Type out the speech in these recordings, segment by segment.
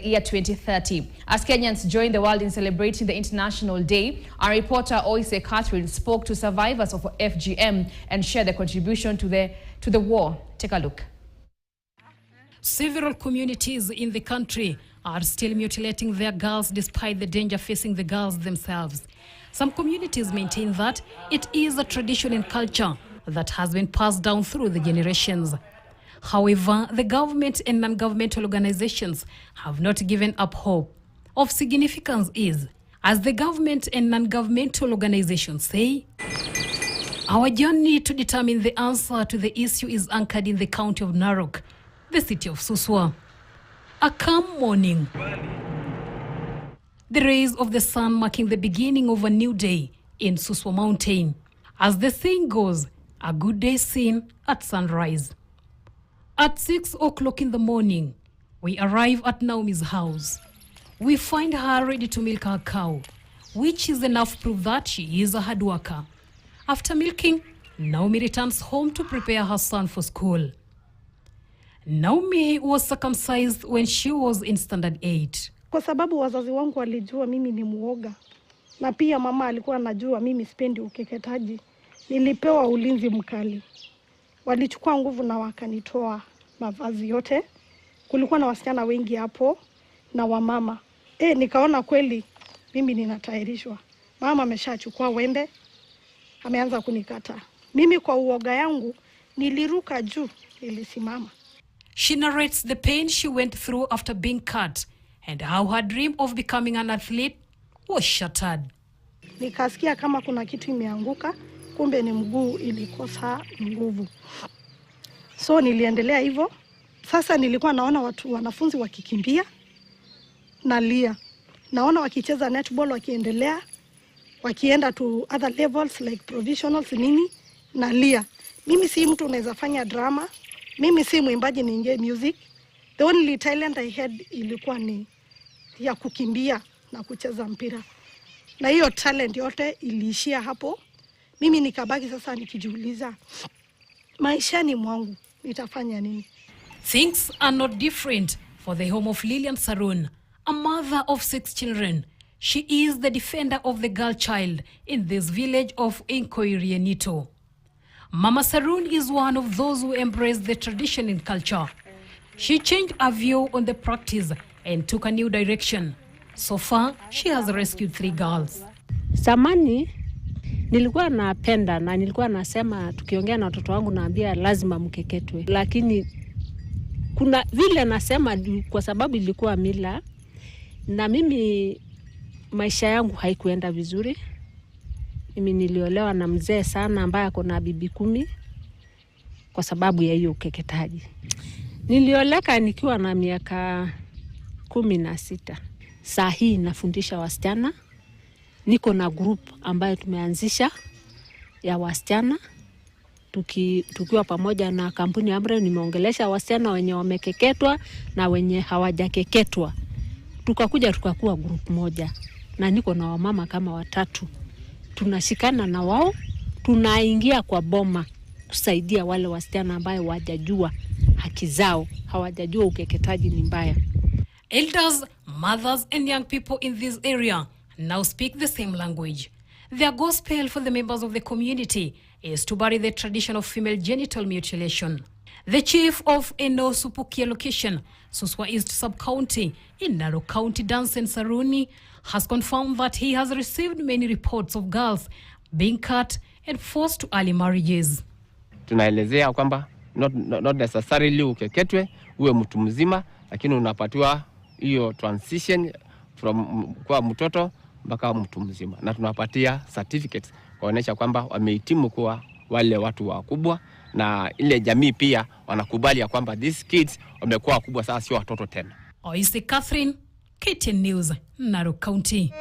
Year 2030. As Kenyans join the world in celebrating the International Day, our reporter Oise Catherine spoke to survivors of FGM and shared their contribution to the war. Take a look. Several communities in the country are still mutilating their girls despite the danger facing the girls themselves. Some communities maintain that it is a tradition and culture that has been passed down through the generations. However, the government and non-governmental organizations have not given up hope. Of significance is, as the government and non-governmental organizations say, our journey to determine the answer to the issue is anchored in the county of Narok, the city of Suswa. A calm morning. The rays of the sun marking the beginning of a new day in Suswa Mountain. As the saying goes, a good day seen at sunrise. At 6 o'clock in the morning, we arrive at Naomi's house. We find her ready to milk her cow, which is enough proof that she is a hard worker. After milking, Naomi returns home to prepare her son for school. Naomi was circumcised when she was in standard 8. Kwa sababu wazazi wangu walijua mimi ni muoga. Na pia mama alikuwa anajua mimi sipendi ukeketaji. Nilipewa ulinzi mkali. Walichukua nguvu na wakanitoa mavazi yote. Kulikuwa na wasichana wengi hapo na wamama. Nikaona kweli mimi ninatayarishwa. Mama ameshachukua wembe, ameanza kunikata. Mimi kwa uoga yangu niliruka juu, nilisimama. She narrates the pain she went through after being cut and how her dream of becoming an athlete was shattered. Nikasikia kama kuna kitu imeanguka, kumbe ni mguu ilikosa nguvu. So niliendelea hivyo. Sasa nilikuwa naona wanafunzi wakikimbia, nalia. Naona wakicheza netball wakiendelea, wakienda to other levels like provisionals nini, nalia. Mimi si mtu unaweza fanya drama, mimi si mwimbaji niingie music. The only talent I had ilikuwa ni ya kukimbia na kucheza mpira. Na hiyo talent yote iliishia hapo. Mimi nikabaki sasa nikijiuliza maishani mwangu nitafanya nini? Things are not different for the home of Lillian Sarun, a mother of 6 children. She is the defender of the girl child in this village of Inkoirienito. Mama Sarun is one of those who embrace the tradition and culture. She changed her view on the practice and took a new direction. So far, she has rescued 3 girls. Samani nilikuwa napenda na nilikuwa nasema tukiongea na watoto wangu naambia lazima mkeketwe. Lakini kuna vile nasema kwa sababu ilikuwa mila na mimi maisha yangu haikuenda vizuri. Mimi niliolewa na mzee sana ambaye ako na bibi 10 kwa sababu ya hiyo ukeketaji. Nilioleka nikiwa na miaka 16. Saa hii nafundisha wasichana. Niko na group ambayo tumeanzisha ya wasichana. Tukiwa pamoja na kampuni ambayo nimeongelesha wasichana wenye wamekeketwa na wenye hawajakeketwa. Tukakuwa group moja. Na niko na wamama kama 3. Tunashikana na wao, tunaingia kwa boma kusaidia wale wasichana ambao hawajajua haki zao, hawajajua ukeketaji ni mbaya. Elders, mothers and young people in this area now speak the same language. Their gospel for the members of the community is to bury the tradition of female genital mutilation. The chief of Eno Supukia location, Suswa East Sub-County in Narok County, Dansen Saruni, has confirmed that he has received many reports of girls being cut and forced to early marriages. Tunaelezea kwamba not necessarily ukeketwe uwe mtu mzima, lakini unapatiwa hiyo transition from kwa mtoto mpaka mtu mzima, na tunapatia certificates kuonyesha kwamba wamehitimu kuwa wale watu wakubwa, na ile jamii pia wanakubali ya kwamba these kids wamekuwa wakubwa sasa, sio watoto tena. Oise Catherine, KTN News, Narok County.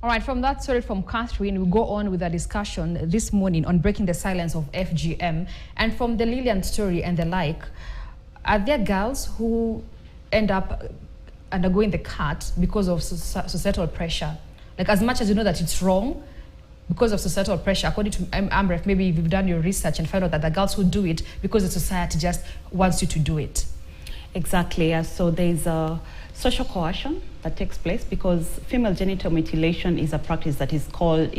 All right, from that story from Catherine, we go on with a discussion this morning on breaking the silence of FGM. And from the Lillian story and the like, are there girls who end up undergoing the cut because of societal pressure? Like, as much as you know that it's wrong, because of societal pressure, according to AMREF, maybe you've done your research and found out that the girls who do it because the society just wants you to do it. Exactly. So there's a social coercion that takes place because female genital mutilation is a practice that is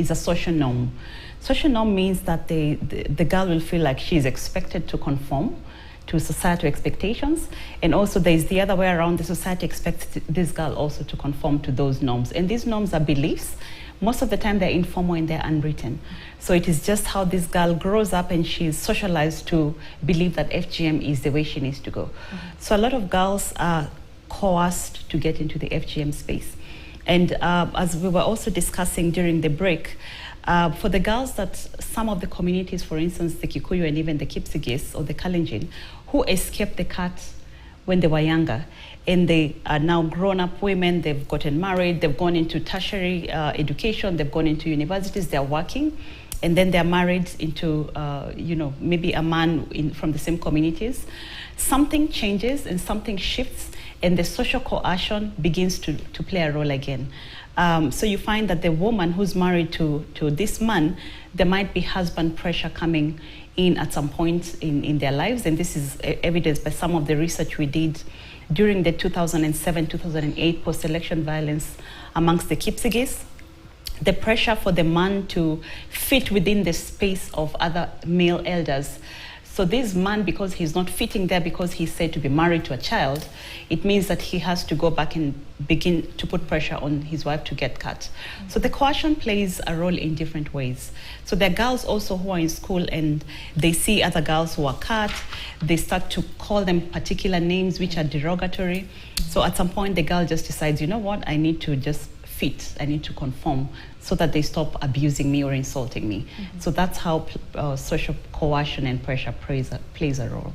a social norm. Social norm means that the girl will feel like she is expected to conform to societal expectations, and also there is the other way around. The society expects this girl also to conform to those norms, and these norms are beliefs. Most of the time they're informal and they're unwritten. So it is just how this girl grows up and she's socialized to believe that FGM is the way she needs to go. So a lot of girls are coerced to get into the FGM space. And as we were also discussing during the break, for the girls that some of the communities, for instance, the Kikuyu and even the Kipsigis or the Kalenjin, who escaped the cut when they were younger, and they are now grown-up women, they've gotten married, they've gone into tertiary education, they've gone into universities, they're working, and then they're married into, maybe a man from the same communities. Something changes and something shifts, and the social coercion begins to play a role again. So you find that the woman who's married to this man, there might be husband pressure coming in at some point in their lives, and this is evidenced by some of the research we did during the 2007-2008 post-election violence amongst the Kipsigis. The pressure for the man to fit within the space of other male elders. So this man, because he's not fitting there because he's said to be married to a child, it means that he has to go back and begin to put pressure on his wife to get cut. So the coercion plays a role in different ways. So there are girls also who are in school and they see other girls who are cut. They start to call them particular names which are derogatory. So at some point the girl just decides, you know what, I need to just fit, I need to conform, so that they stop abusing me or insulting me. So that's how social coercion and pressure plays a role.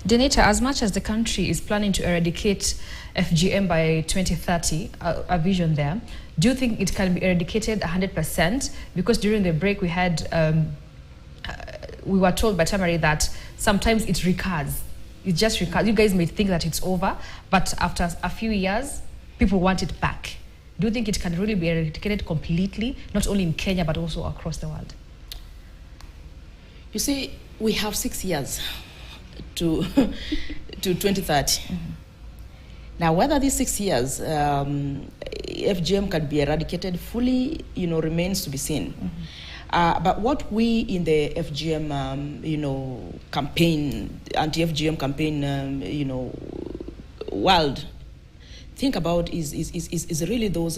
Denita, as much as the country is planning to eradicate FGM by 2030, a vision there, do you think it can be eradicated 100%? Because during the break we had, we were told by Tamari that sometimes it recurs. It just recurs. You guys may think that it's over, but after a few years, people want it back. Do you think it can really be eradicated completely, not only in Kenya, but also across the world? You see, we have 6 years to 2030. Now, whether these 6 years, FGM can be eradicated fully, remains to be seen. But what we in the FGM, campaign, anti-FGM campaign, world, think about is really those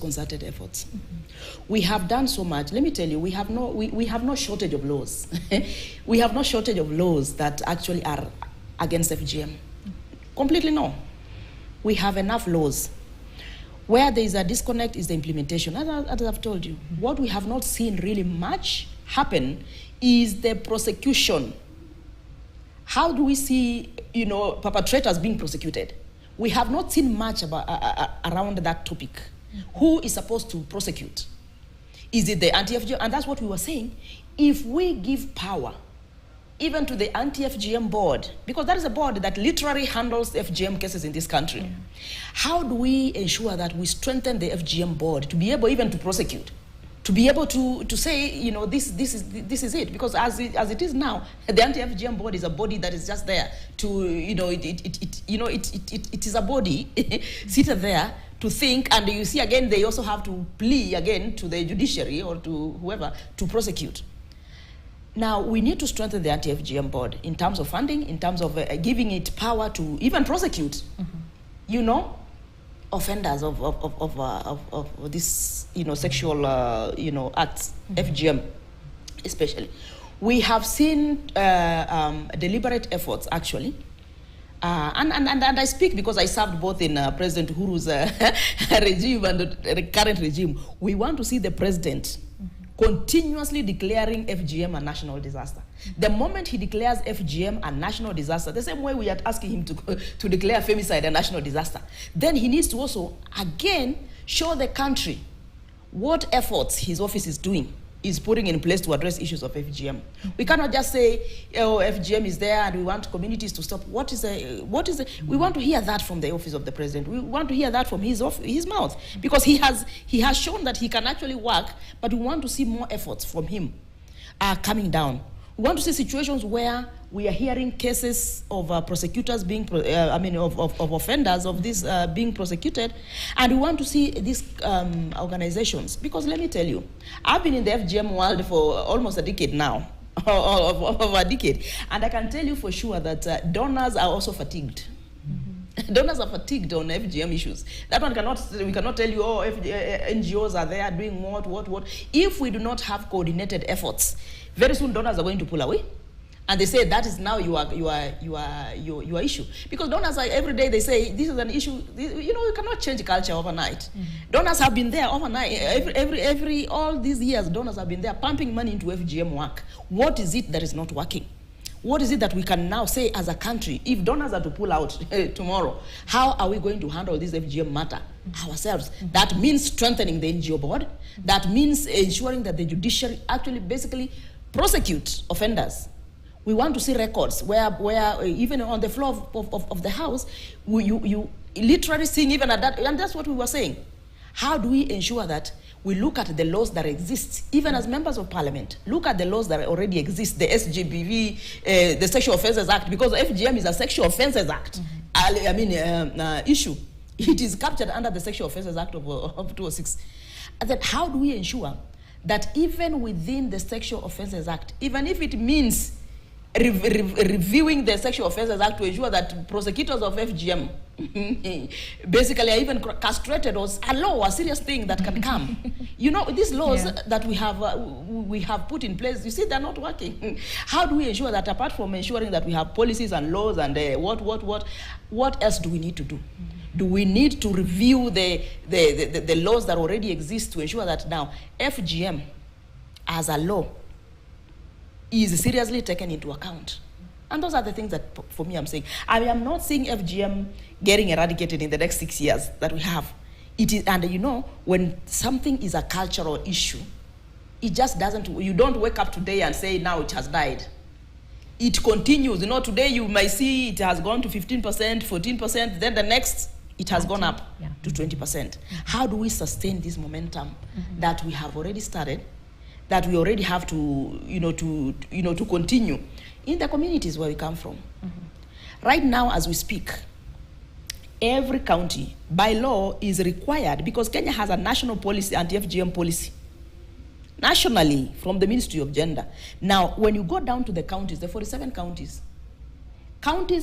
concerted efforts. We have done so much. Let me tell you, we have no shortage of laws. We have no shortage of laws that actually are against FGM. Completely no. We have enough laws. Where there is a disconnect is the implementation. As I've told you, what we have not seen really much happen is the prosecution. How do we see, perpetrators being prosecuted? We have not seen much around that topic. Who is supposed to prosecute? Is it the anti-FGM? And that's what we were saying. If we give power, even to the anti-FGM board, because that is a board that literally handles FGM cases in this country, how do we ensure that we strengthen the FGM board to be able even to prosecute? To be able to say, this is it, because as it is now, the anti-FGM board is a body that is just there to, it is a body seated there to think, and you see again they also have to plea again to the judiciary or to whoever to prosecute. Now we need to strengthen the anti-FGM board in terms of funding, in terms of giving it power to even prosecute, offenders of this, sexual, acts, FGM, especially. We have seen deliberate efforts, actually. And I speak because I served both in President Uhuru's regime and the current regime. We want to see the president continuously declaring FGM a national disaster. The moment he declares FGM a national disaster, the same way we are asking him to declare femicide a national disaster, then he needs to also, again, show the country what efforts his office is putting in place to address issues of FGM. We cannot just say, FGM is there and we want communities to stop. What is we want to hear that from the office of the president. We want to hear that from his mouth, because he has shown that he can actually work, but we want to see more efforts from him coming down. We want to see situations where We are hearing cases of prosecutors being, of offenders of this being prosecuted. And we want to see these organizations, because let me tell you, I've been in the FGM world for almost a decade now, of a decade. And I can tell you for sure that donors are also fatigued. Donors are fatigued on FGM issues. That one we cannot tell you, oh, NGOs are there doing what. If we do not have coordinated efforts, very soon donors are going to pull away. And they say that is now your issue. Because donors are, every day they say, this is an issue, you cannot change culture overnight. Donors have been there overnight. All these years, donors have been there pumping money into FGM work. What is it that is not working? What is it that we can now say as a country, if donors are to pull out tomorrow, how are we going to handle this FGM matter ourselves? That means strengthening the NGO board. That means ensuring that the judiciary actually basically prosecute offenders. We want to see records where even on the floor of the House, you literally seeing even at that, and that's what we were saying. How do we ensure that we look at the laws that exist, even as members of parliament, look at the laws that already exist, the SGBV, the Sexual Offences Act, because FGM is a Sexual Offences Act issue. It is captured under the Sexual Offences Act of 2006. And then how do we ensure that even within the Sexual Offences Act, even if it means reviewing the Sexual Offences Act to ensure that prosecutors of FGM basically are even castrated, or a law, a serious thing that can come. These laws that we have put in place, you see, they're not working. How do we ensure that, apart from ensuring that we have policies and laws and what else do we need to do? Do we need to review the laws that already exist to ensure that now FGM as a law is seriously taken into account? And those are the things that, for me, I'm saying. I am not seeing FGM getting eradicated in the next 6 years that we have. It is, and when something is a cultural issue, it just doesn't, you don't wake up today and say, now it has died. It continues. Today you might see it has gone to 15%, 14%, then the next, it has gone up to 20%. How do we sustain this momentum that we have already started, that we already have to, to continue in the communities where we come from? Right now, as we speak, every county, by law, is required, because Kenya has a national policy, anti-FGM policy, nationally, from the Ministry of Gender. Now, when you go down to the counties, the 47 counties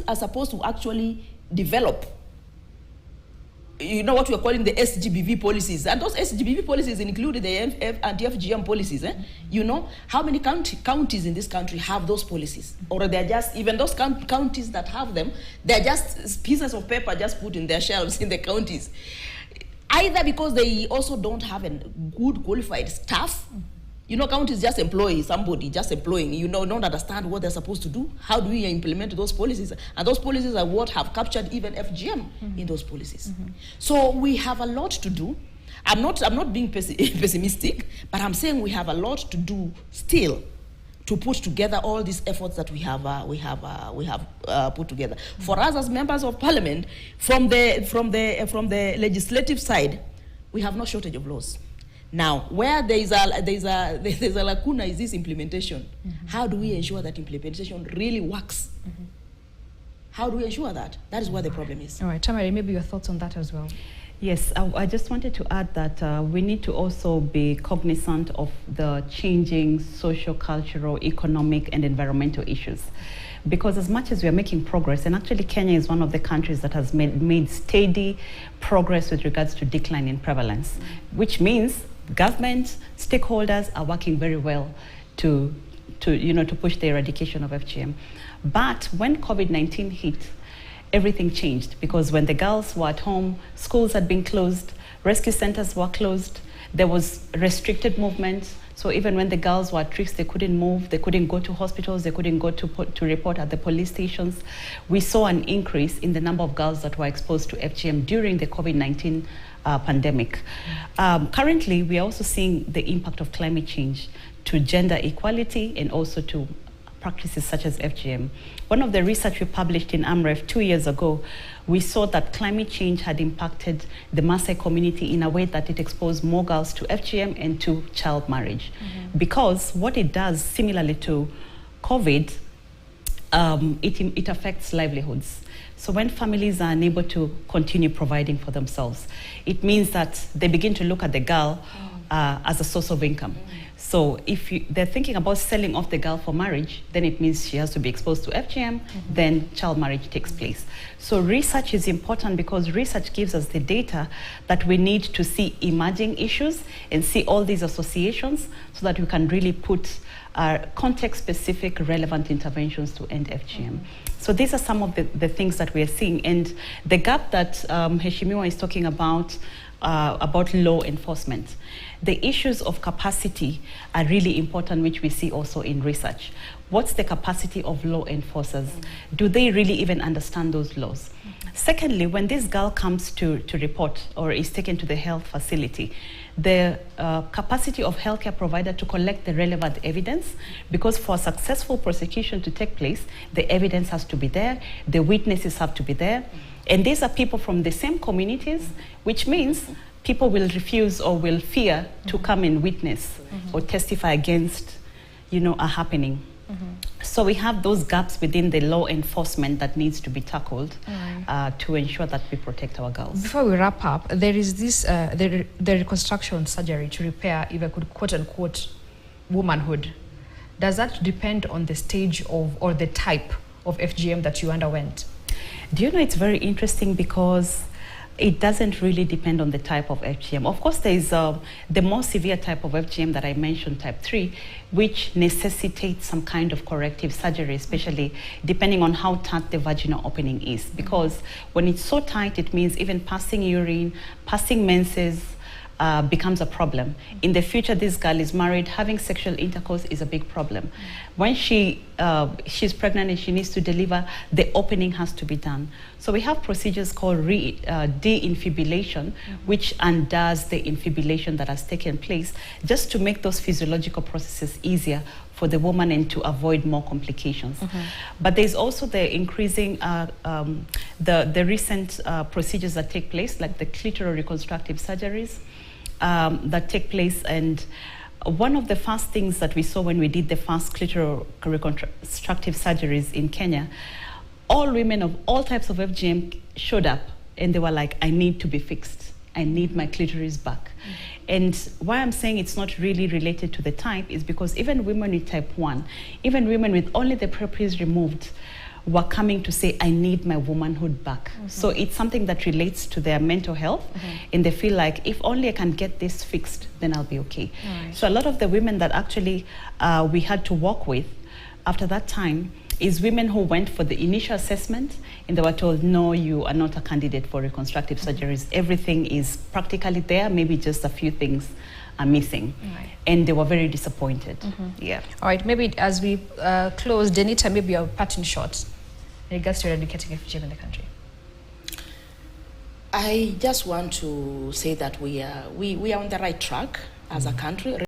are supposed to actually develop what we're calling the SGBV policies. And those SGBV policies include the anti-FGM policies. How many counties in this country have those policies? Or they're just, even those counties that have them, they're just pieces of paper just put in their shelves in the counties. Either because they also don't have a good qualified staff. Counties just employ somebody, just employing, don't understand what they're supposed to do. How do we implement those policies? And those policies are what have captured even FGM in those policies. So we have a lot to do. I'm not being pessimistic, but I'm saying we have a lot to do still to put together all these efforts that we have put together. For us as members of parliament, from the legislative side, we have no shortage of laws. Now, where there's a lacuna is this implementation. How do we ensure that implementation really works? How do we ensure that? That is where the problem is. All right, Tamari, maybe your thoughts on that as well. Yes, I just wanted to add that we need to also be cognizant of the changing social, cultural, economic, and environmental issues. Because as much as we are making progress, and actually Kenya is one of the countries that has made steady progress with regards to decline in prevalence, which means government, stakeholders are working very well to push the eradication of FGM. But when COVID-19 hit, everything changed, because when the girls were at home, schools had been closed, rescue centers were closed, there was restricted movement. So even when the girls were at risk, they couldn't move, they couldn't go to hospitals, they couldn't go to report at the police stations. We saw an increase in the number of girls that were exposed to FGM during the COVID-19 pandemic. Currently, we are also seeing the impact of climate change to gender equality and also to practices such as FGM. One of the research we published in AMREF 2 years ago, we saw that climate change had impacted the Maasai community in a way that it exposed more girls to FGM and to child marriage. Because what it does, similarly to COVID, it affects livelihoods. So when families are unable to continue providing for themselves, it means that they begin to look at the girl as a source of income. So if they're thinking about selling off the girl for marriage, then it means she has to be exposed to FGM, then child marriage takes place. So research is important because research gives us the data that we need to see emerging issues and see all these associations so that we can really put context-specific relevant interventions to end FGM. So these are some of the things that we are seeing. And the gap that Heshimiwa is talking about law enforcement. The issues of capacity are really important, which we see also in research. What's the capacity of law enforcers? Do they really even understand those laws? Secondly, when this girl comes to report or is taken to the health facility, the capacity of healthcare provider to collect the relevant evidence, because for a successful prosecution to take place, the evidence has to be there, the witnesses have to be there, and these are people from the same communities, which means people will refuse or will fear to come and witness or testify against, a happening. So we have those gaps within the law enforcement that needs to be tackled to ensure that we protect our girls. Before we wrap up, there is this the reconstruction surgery to repair, if I could quote unquote, womanhood. Does that depend on the stage of or the type of FGM that you underwent? Do you know, it's very interesting because it doesn't really depend on the type of FGM. Of course, there is the more severe type of FGM that I mentioned, type 3, which necessitates some kind of corrective surgery, especially depending on how tight the vaginal opening is. Because when it's so tight, it means even passing urine, passing menses, becomes a problem. In the future, this girl is married, having sexual intercourse is a big problem. When she's pregnant and she needs to deliver, the opening has to be done. So we have procedures called de-infibulation, which undoes the infibulation that has taken place, just to make those physiological processes easier for the woman and to avoid more complications. But there's also the increasing, the recent procedures that take place, like the clitoral reconstructive surgeries that take place. And one of the first things that we saw when we did the first clitoral reconstructive surgeries in Kenya, all women of all types of FGM showed up and they were like, I need to be fixed. I need my clitoris back. And why I'm saying it's not really related to the type is because even women with type 1, even women with only the prepuce removed, were coming to say, I need my womanhood back. So it's something that relates to their mental health, and they feel like, if only I can get this fixed, then I'll be okay. So a lot of the women that actually we had to work with after that time is women who went for the initial assessment and they were told, no, you are not a candidate for reconstructive surgeries. Everything is practically there, maybe just a few things are missing. And they were very disappointed. Yeah. All right, maybe as we close, Denita, maybe your parting shot in regards to eradicating FGM in the country. I just want to say that we are on the right track as a country.